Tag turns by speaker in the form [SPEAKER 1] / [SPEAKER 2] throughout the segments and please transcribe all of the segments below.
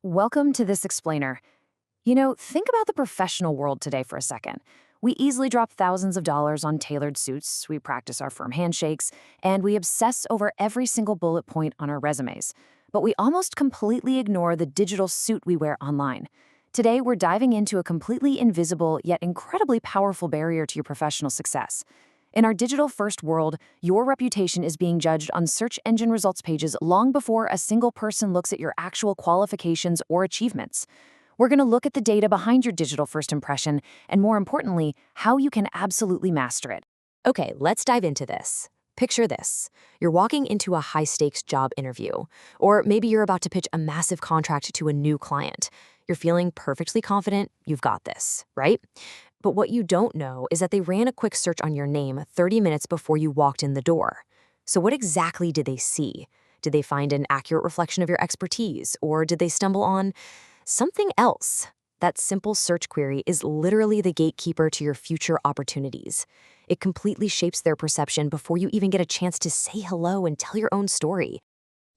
[SPEAKER 1] Welcome to this explainer. Think about the professional world today for a second. We easily drop thousands of dollars on tailored suits, we practice our firm handshakes, and we obsess over every single bullet point on our resumes. But we almost completely ignore the digital suit we wear online. Today, we're diving into a completely invisible yet incredibly powerful barrier to your professional success. In our digital-first world, your reputation is being judged on search engine results pages long before a single person looks at your actual qualifications or achievements. We're going to look at the data behind your digital first impression, and more importantly, how you can absolutely master it.
[SPEAKER 2] Okay, let's dive into this. Picture this. You're walking into a high-stakes job interview, or maybe you're about to pitch a massive contract to a new client. You're feeling perfectly confident you've got this, right? But what you don't know is that they ran a quick search on your name 30 minutes before you walked in the door. So what exactly did they see? Did they find an accurate reflection of your expertise, or did they stumble on something else? That simple search query is literally the gatekeeper to your future opportunities. It completely shapes their perception before you even get a chance to say hello and tell your own story.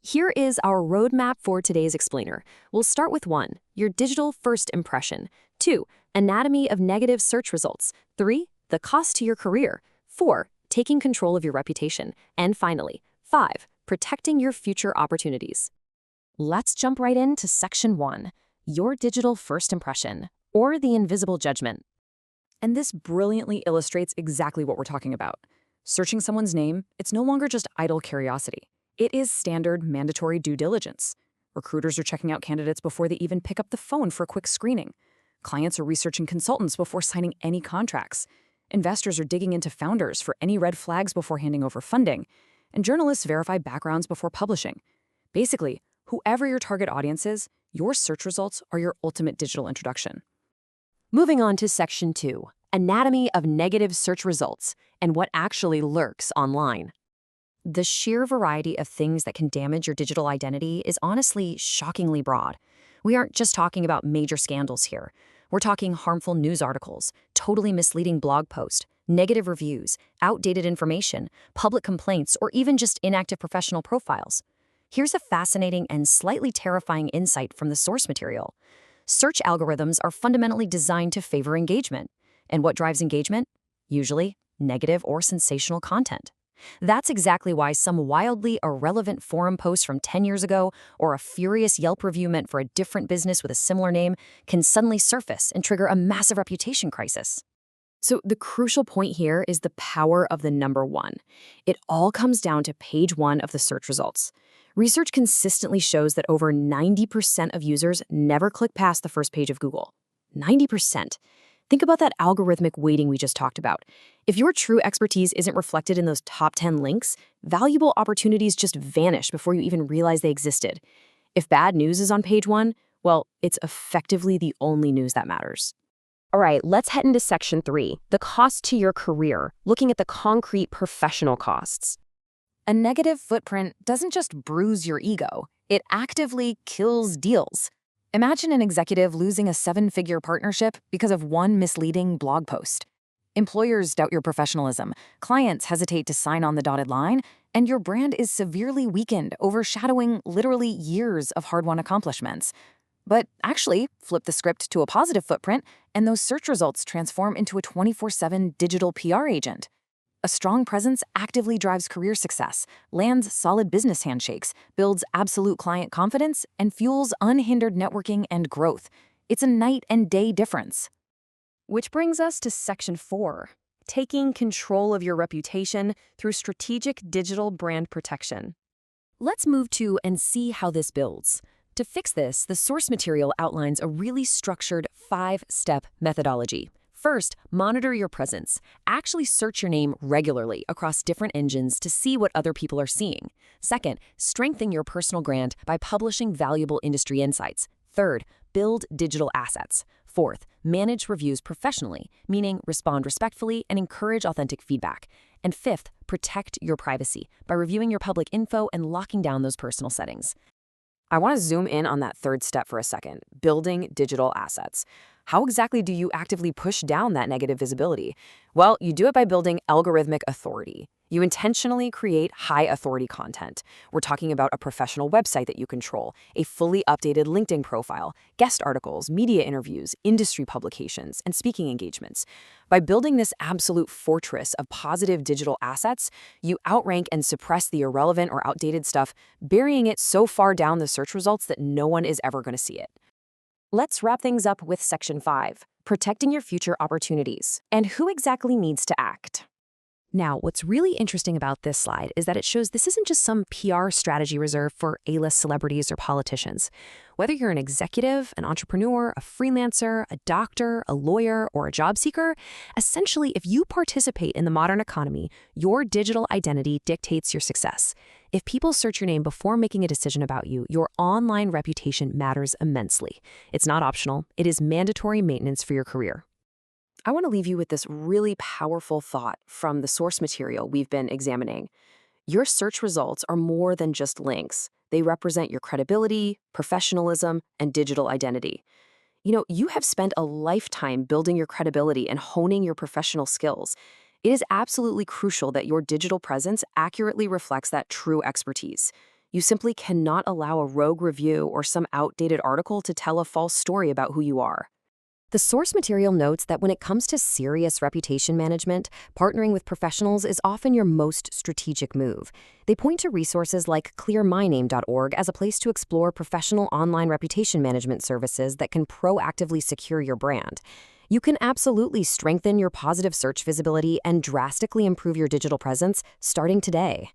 [SPEAKER 2] Here is our roadmap for today's explainer. We'll start with 1, your digital first impression. 2, anatomy of negative search results. 3, the cost to your career. 4, taking control of your reputation. And finally, 5, protecting your future opportunities. Let's jump right into section 1, your digital first impression, or the invisible judgment.
[SPEAKER 1] And this brilliantly illustrates exactly what we're talking about. Searching someone's name, it's no longer just idle curiosity. It is standard, mandatory due diligence. Recruiters are checking out candidates before they even pick up the phone for a quick screening. Clients are researching consultants before signing any contracts. Investors are digging into founders for any red flags before handing over funding. And journalists verify backgrounds before publishing. Basically, whoever your target audience is, your search results are your ultimate digital introduction.
[SPEAKER 2] Moving on to section 2, anatomy of negative search results and what actually lurks online. The sheer variety of things that can damage your digital identity is honestly shockingly broad. We aren't just talking about major scandals here. We're talking harmful news articles, totally misleading blog posts, negative reviews, outdated information, public complaints, or even just inactive professional profiles. Here's a fascinating and slightly terrifying insight from the source material. Search algorithms are fundamentally designed to favor engagement. And what drives engagement? Usually, negative or sensational content. That's exactly why some wildly irrelevant forum posts from 10 years ago or a furious Yelp review meant for a different business with a similar name can suddenly surface and trigger a massive reputation crisis. So the crucial point here is the power of the number 1. It all comes down to page 1 of the search results. Research consistently shows that over 90% of users never click past the first page of Google. 90%. Think about that algorithmic weighting we just talked about. If your true expertise isn't reflected in those top 10 links, valuable opportunities just vanish before you even realize they existed. If bad news is on page 1, well, it's effectively the only news that matters. All right, let's head into section 3, the cost to your career, looking at the concrete professional costs.
[SPEAKER 1] A negative footprint doesn't just bruise your ego, it actively kills deals. Imagine an executive losing a 7-figure partnership because of one misleading blog post. Employers doubt your professionalism, clients hesitate to sign on the dotted line, and your brand is severely weakened, overshadowing literally years of hard-won accomplishments. But actually, flip the script to a positive footprint, and those search results transform into a 24/7 digital PR agent. A strong presence actively drives career success, lands solid business handshakes, builds absolute client confidence, and fuels unhindered networking and growth. It's a night and day difference. Which brings us to section 4, taking control of your reputation through strategic digital brand protection. Let's move to and see how this builds. To fix this, the source material outlines a really structured 5-step methodology. First, monitor your presence. Actually search your name regularly across different engines to see what other people are seeing. Second, strengthen your personal brand by publishing valuable industry insights. Third, build digital assets. Fourth, manage reviews professionally, meaning respond respectfully and encourage authentic feedback. And fifth, protect your privacy by reviewing your public info and locking down those personal settings. I want to zoom in on that third step for a second, building digital assets. How exactly do you actively push down that negative visibility? Well, you do it by building algorithmic authority.
[SPEAKER 2] You intentionally create high-authority content. We're talking about a professional website that you control, a fully updated LinkedIn profile, guest articles, media interviews, industry publications, and speaking engagements. By building this absolute fortress of positive digital assets, you outrank and suppress the irrelevant or outdated stuff, burying it so far down the search results that no one is ever going to see it. Let's wrap things up with Section 5, protecting your future opportunities, and who exactly needs to act. Now, what's really interesting about this slide is that it shows this isn't just some PR strategy reserved for A-list celebrities or politicians. Whether you're an executive, an entrepreneur, a freelancer, a doctor, a lawyer, or a job seeker, essentially, if you participate in the modern economy, your digital identity dictates your success. If people search your name before making a decision about you, your online reputation matters immensely. It's not optional. It is mandatory maintenance for your career. I want to leave you with this really powerful thought from the source material we've been examining. Your search results are more than just links. They represent your credibility, professionalism, and digital identity. You have spent a lifetime building your credibility and honing your professional skills. It is absolutely crucial that your digital presence accurately reflects that true expertise. You simply cannot allow a rogue review or some outdated article to tell a false story about who you are. The source material notes that when it comes to serious reputation management, partnering with professionals is often your most strategic move. They point to resources like clearmyname.org as a place to explore professional online reputation management services that can proactively secure your brand. You can absolutely strengthen your positive search visibility and drastically improve your digital presence starting today.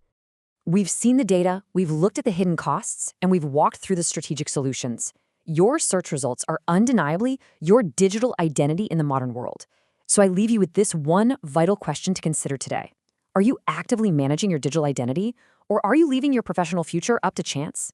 [SPEAKER 2] We've seen the data, we've looked at the hidden costs, and we've walked through the strategic solutions. Your search results are undeniably your digital identity in the modern world. So I leave you with this one vital question to consider today. Are you actively managing your digital identity, or are you leaving your professional future up to chance?